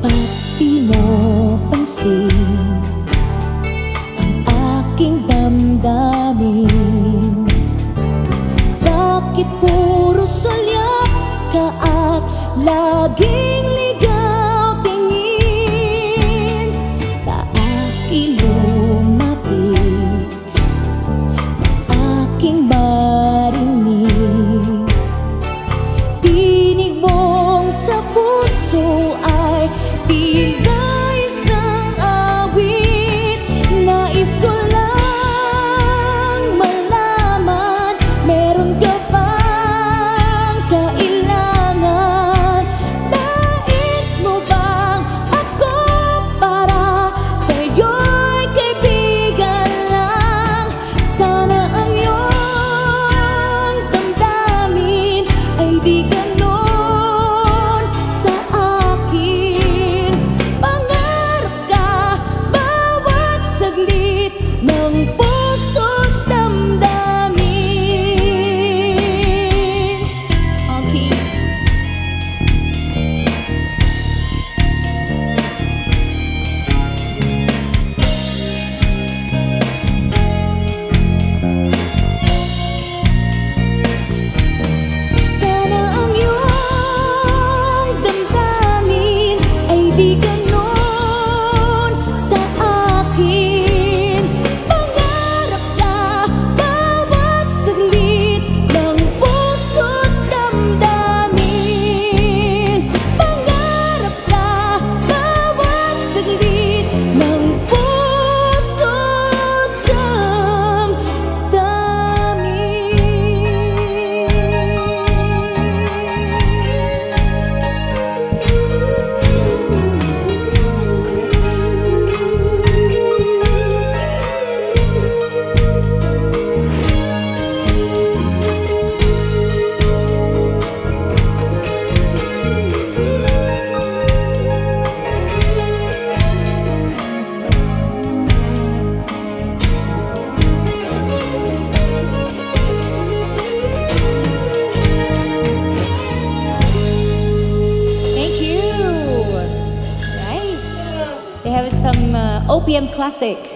Pag pinapansin ang aking damdamin, bakit puro salyak ka at laging ligaw tingin? Sa aking lumapit, aking marinig, tinig mong sa puso ay tila isang awit. Nais ko lang malaman, meron ka bang kailangan? Nais mo bang ako para sa'yo'y kaibigan lang? Sana ang iyong damdamin ay di ganon sa akin. Pangarap ka bawat saglit ng puso't damdamin. Okay. Sana ang iyong damdamin ay di ganon sa akin. Pangarap ka bawat saglit ng puso't damdamin. Pangarap ka bawat saglit ng puso't Thank you. Right. They have some OPM classic.